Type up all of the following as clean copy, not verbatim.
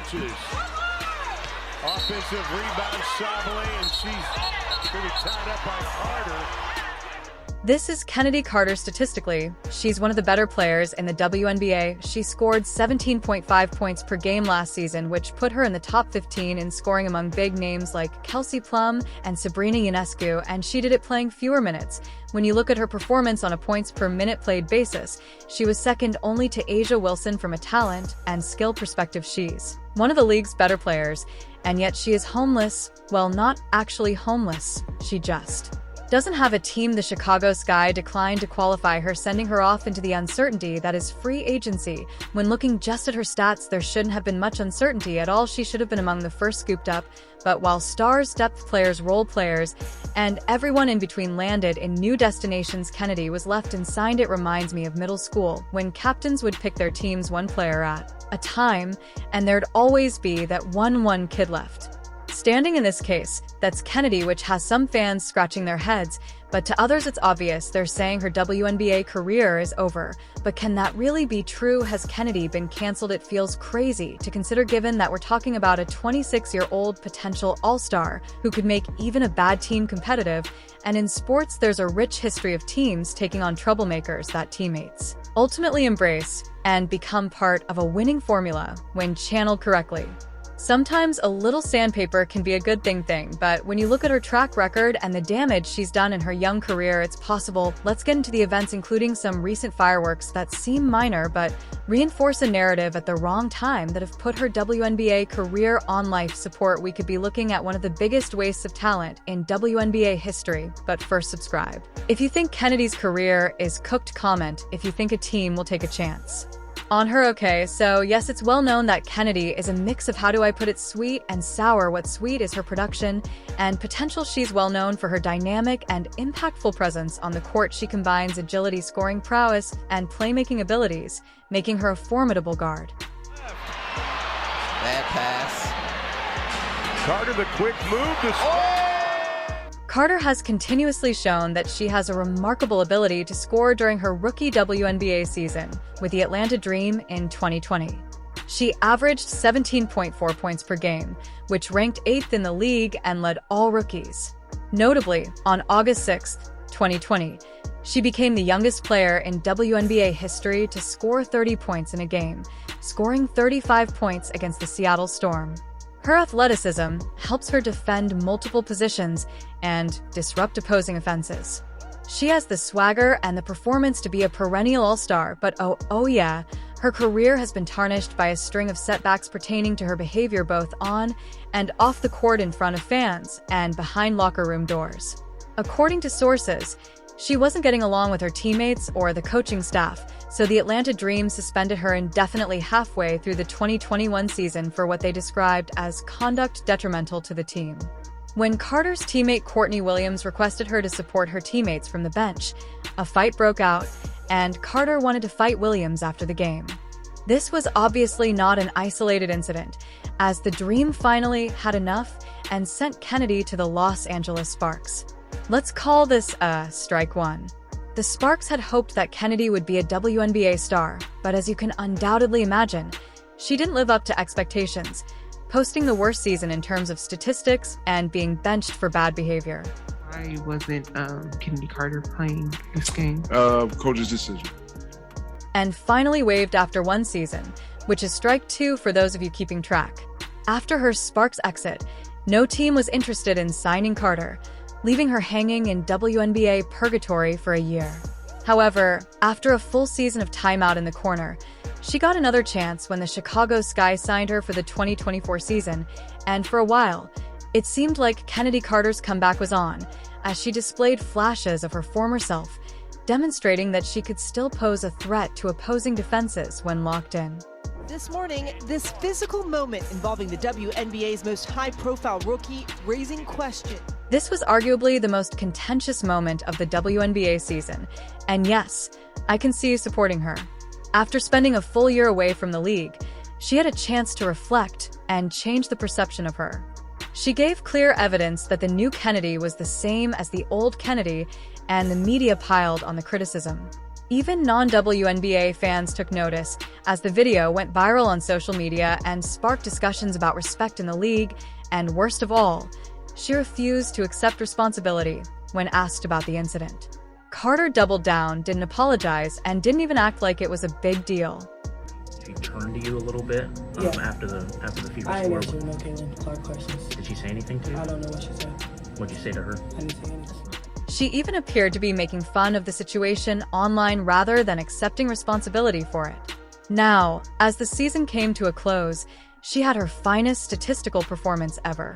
punches. Offensive rebound, Sablé, and she's going to be tied up by Carter. This is Chennedy Carter statistically. She's one of the better players in the WNBA. She scored 17.5 points per game last season, which put her in the top 15 in scoring among big names like Kelsey Plum and Sabrina Ionescu, and she did it playing fewer minutes. When you look at her performance on a points per minute played basis, she was second only to A'ja Wilson from a talent and skill perspective. She's one of the league's better players, and yet she is homeless. Well, not actually homeless. She just doesn't have a team. The Chicago Sky declined to qualify her, sending her off into the uncertainty that is free agency. When looking just at her stats, there shouldn't have been much uncertainty at all. She should have been among the first scooped up, but while stars, depth players, role players, and everyone in between landed in new destinations, Chennedy was left and signed. It reminds me of middle school, when captains would pick their teams one player at a time, and there'd always be that one kid left standing. In this case, that's Chennedy, which has some fans scratching their heads, but to others it's obvious. They're saying her WNBA career is over. But can that really be true? Has Chennedy been canceled? It feels crazy to consider, given that we're talking about a 26-year-old potential all-star who could make even a bad team competitive. And in sports, there's a rich history of teams taking on troublemakers that teammates ultimately embrace and become part of a winning formula when channeled correctly. Sometimes a little sandpaper can be a good thing, but when you look at her track record and the damage she's done in her young career, it's possible. Let's get into the events, including some recent fireworks that seem minor but reinforce a narrative at the wrong time that have put her WNBA career on life support. We could be looking at one of the biggest wastes of talent in WNBA history. But first, subscribe if you think Kennedy's career is cooked. Comment if you think a team will take a chance on her. Okay, so yes, it's well known that Chennedy is a mix of, how do I put it, sweet and sour. What's sweet is her production and potential. She's well known for her dynamic and impactful presence on the court. She combines agility, scoring prowess, and playmaking abilities, making her a formidable guard. Bad pass. Carter, the quick move. Carter has continuously shown that she has a remarkable ability to score during her rookie WNBA season with the Atlanta Dream in 2020. She averaged 17.4 points per game, which ranked 8th in the league and led all rookies. Notably, on August 6, 2020, she became the youngest player in WNBA history to score 30 points in a game, scoring 35 points against the Seattle Storm. Her athleticism helps her defend multiple positions and disrupt opposing offenses. She has the swagger and the performance to be a perennial all-star, but oh yeah, her career has been tarnished by a string of setbacks pertaining to her behavior both on and off the court, in front of fans and behind locker room doors. According to sources, she wasn't getting along with her teammates or the coaching staff, so the Atlanta Dream suspended her indefinitely halfway through the 2021 season for what they described as conduct detrimental to the team. When Carter's teammate Courtney Williams requested her to support her teammates from the bench, a fight broke out, and Carter wanted to fight Williams after the game. This was obviously not an isolated incident, as the Dream finally had enough and sent Chennedy to the Los Angeles Sparks. Let's call this strike one. The Sparks had hoped that Chennedy would be a WNBA star, but as you can undoubtedly imagine, she didn't live up to expectations, posting the worst season in terms of statistics and being benched for bad behavior. Why wasn't Chennedy Carter playing this game? Coach's decision. And finally waived after one season, which is strike two for those of you keeping track. After her Sparks exit, no team was interested in signing Carter, leaving her hanging in WNBA purgatory for a year. However, after a full season of timeout in the corner, she got another chance when the Chicago Sky signed her for the 2024 season, and for a while, it seemed like Chennedy Carter's comeback was on, as she displayed flashes of her former self, demonstrating that she could still pose a threat to opposing defenses when locked in. This morning, this physical moment involving the WNBA's most high-profile rookie raising question. This was arguably the most contentious moment of the WNBA season, and yes, I can see you supporting her. After spending a full year away from the league, she had a chance to reflect and change the perception of her. She gave clear evidence that the new Chennedy was the same as the old Chennedy, and the media piled on the criticism. Even non-WNBA fans took notice, as the video went viral on social media and sparked discussions about respect in the league, and worst of all, she refused to accept responsibility when asked about the incident. Carter doubled down, didn't apologize, and didn't even act like it was a big deal. She turned to you a little bit after the FIBA score. I didn't answer no Caitlin Clark questions. Did she say anything to you? I don't know what she said. What'd you say to her? I didn't say anything. She even appeared to be making fun of the situation online rather than accepting responsibility for it. Now, as the season came to a close, she had her finest statistical performance ever.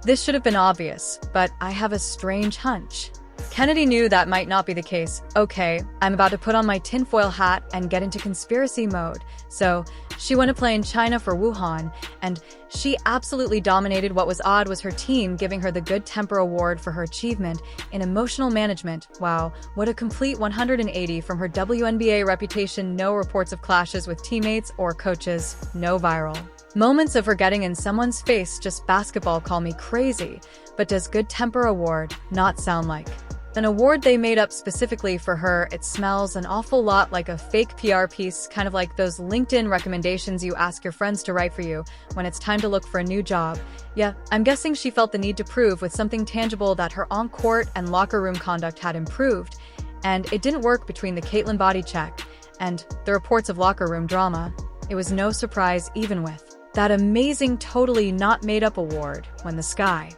This should have been obvious, but I have a strange hunch. Chennedy knew that might not be the case. Okay, I'm about to put on my tinfoil hat and get into conspiracy mode. So, she went to play in China for Wuhan, and she absolutely dominated. What was odd was her team giving her the Good Temper Award for her achievement in emotional management. Wow, what a complete 180 from her WNBA reputation. No reports of clashes with teammates or coaches, no viral moments of her getting in someone's face. Just basketball. Call me crazy, but does Good Temper Award not sound like an award they made up specifically for her? It smells an awful lot like a fake PR piece, kind of like those LinkedIn recommendations you ask your friends to write for you when it's time to look for a new job. Yeah, I'm guessing she felt the need to prove with something tangible that her on-court and locker room conduct had improved, and it didn't work. Between the Caitlin body check and the reports of locker room drama, it was no surprise, even with that amazing totally not made up award, when the Sky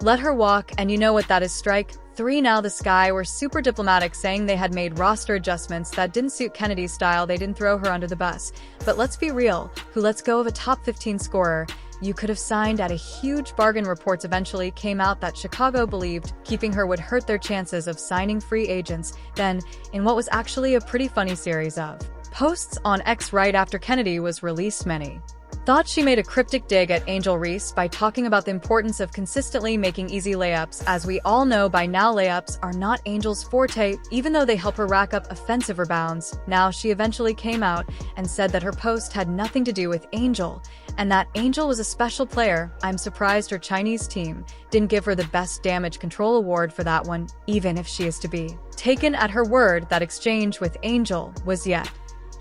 let her walk. And you know what that is? Strike 3. Now the Sky were super diplomatic, saying they had made roster adjustments that didn't suit Kennedy's style. They didn't throw her under the bus. But let's be real, who lets go of a top 15 scorer you could have signed at a huge bargain? Reports eventually came out that Chicago believed keeping her would hurt their chances of signing free agents. Then, in what was actually a pretty funny series of posts on X right after Chennedy was released, many thought she made a cryptic dig at Angel Reese by talking about the importance of consistently making easy layups. As we all know by now, layups are not Angel's forte, even though they help her rack up offensive rebounds. Now, she eventually came out and said that her post had nothing to do with Angel, and that Angel was a special player. I'm surprised her Chinese team didn't give her the Best Damage Control award for that one, even if she is to be taken at her word. That exchange with Angel was yet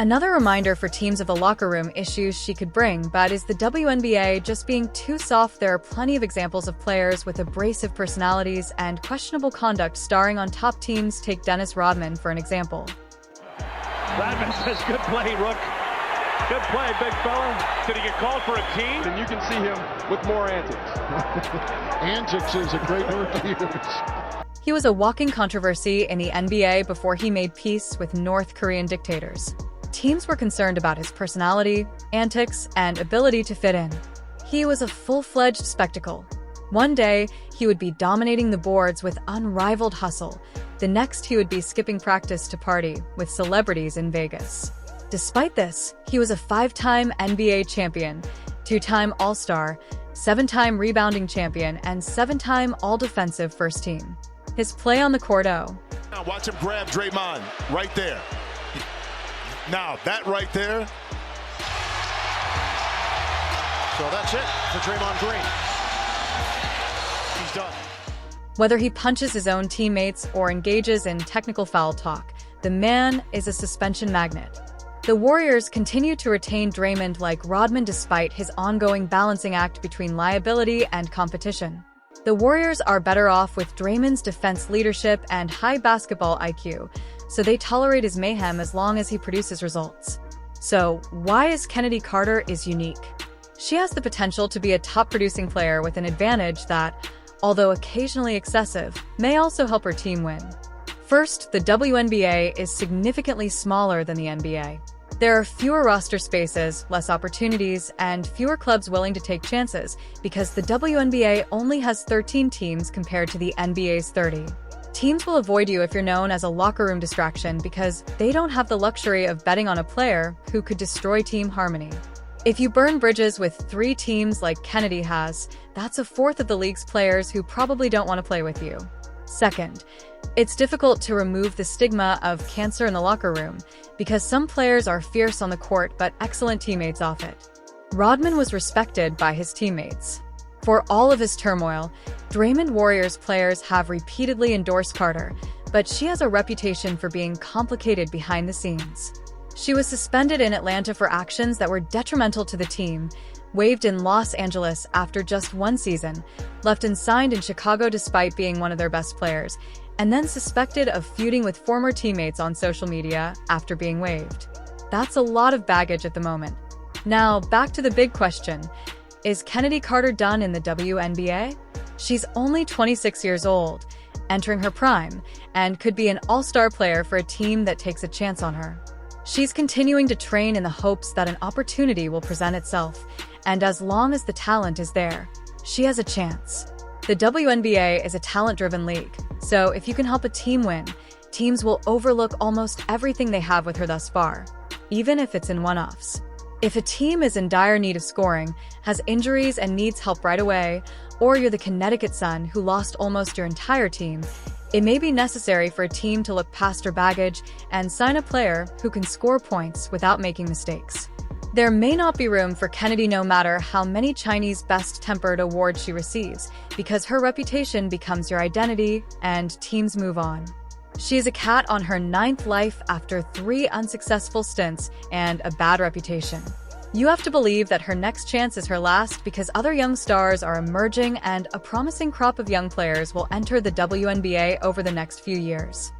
another reminder for teams of the locker room issues she could bring. But is the WNBA just being too soft? There are plenty of examples of players with abrasive personalities and questionable conduct starring on top teams. Take Dennis Rodman for an example. Rodman says, good play, Rook. Good play, big fella. Did he get called for a team? And you can see him with more antics. Antics is a great word to use. He was a walking controversy in the NBA before he made peace with North Korean dictators. Teams were concerned about his personality, antics, and ability to fit in. He was a full-fledged spectacle. One day, he would be dominating the boards with unrivaled hustle. The next, he would be skipping practice to party with celebrities in Vegas. Despite this, he was a 5-time NBA champion, 2-time All-Star, 7-time rebounding champion, and 7-time All-Defensive First Team. His play on the court, Now watch him grab Draymond right there. Now, that right there. So that's it for Draymond Green. He's done. Whether he punches his own teammates or engages in technical foul talk, the man is a suspension magnet. The Warriors continue to retain Draymond like Rodman despite his ongoing balancing act between liability and competition. The Warriors are better off with Draymond's defense leadership and high basketball IQ, so they tolerate his mayhem as long as he produces results. So, why is Chennedy Carter is unique? She has the potential to be a top-producing player with an advantage that, although occasionally excessive, may also help her team win. First, the WNBA is significantly smaller than the NBA. There are fewer roster spaces, less opportunities, and fewer clubs willing to take chances because the WNBA only has 13 teams compared to the NBA's 30. Teams will avoid you if you're known as a locker room distraction because they don't have the luxury of betting on a player who could destroy team harmony. If you burn bridges with 3 teams like Chennedy has, that's a fourth of the league's players who probably don't want to play with you. Second, it's difficult to remove the stigma of cancer in the locker room because some players are fierce on the court but excellent teammates off it. Rodman was respected by his teammates. For all of his turmoil, Draymond Warriors players have repeatedly endorsed Carter, but she has a reputation for being complicated behind the scenes. She was suspended in Atlanta for actions that were detrimental to the team, waived in Los Angeles after just one season, left unsigned in Chicago despite being one of their best players, and then suspected of feuding with former teammates on social media after being waived. That's a lot of baggage at the moment. Now, back to the big question. Is Chennedy Carter done in the WNBA? She's only 26 years old, entering her prime, and could be an all-star player for a team that takes a chance on her. She's continuing to train in the hopes that an opportunity will present itself, and as long as the talent is there, she has a chance. The WNBA is a talent-driven league, so if you can help a team win, teams will overlook almost everything they have with her thus far, even if it's in one-offs. If a team is in dire need of scoring, has injuries and needs help right away, or you're the Connecticut Sun who lost almost your entire team, it may be necessary for a team to look past her baggage and sign a player who can score points without making mistakes. There may not be room for Chennedy no matter how many Chinese best-tempered awards she receives, because her reputation becomes your identity and teams move on. She is a cat on her 9th life after 3 unsuccessful stints and a bad reputation. You have to believe that her next chance is her last because other young stars are emerging and a promising crop of young players will enter the WNBA over the next few years.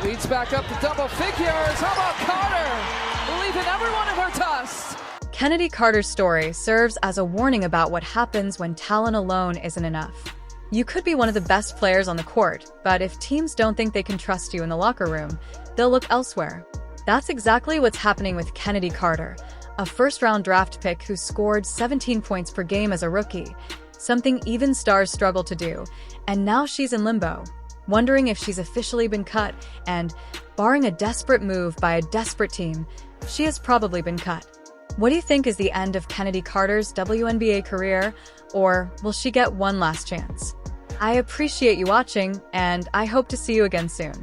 Leads back up to double figures. How about Carter? Leaving everyone in her dust. Chennedy Carter's story serves as a warning about what happens when talent alone isn't enough. You could be one of the best players on the court, but if teams don't think they can trust you in the locker room, they'll look elsewhere. That's exactly what's happening with Chennedy Carter, a first-round draft pick who scored 17 points per game as a rookie, something even stars struggle to do, and now she's in limbo, wondering if she's officially been cut, and, barring a desperate move by a desperate team, she has probably been cut. What do you think is the end of Chennedy Carter's WNBA career, or will she get one last chance? I appreciate you watching, and I hope to see you again soon.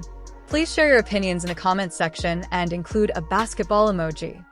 Please share your opinions in the comments section and include a basketball emoji.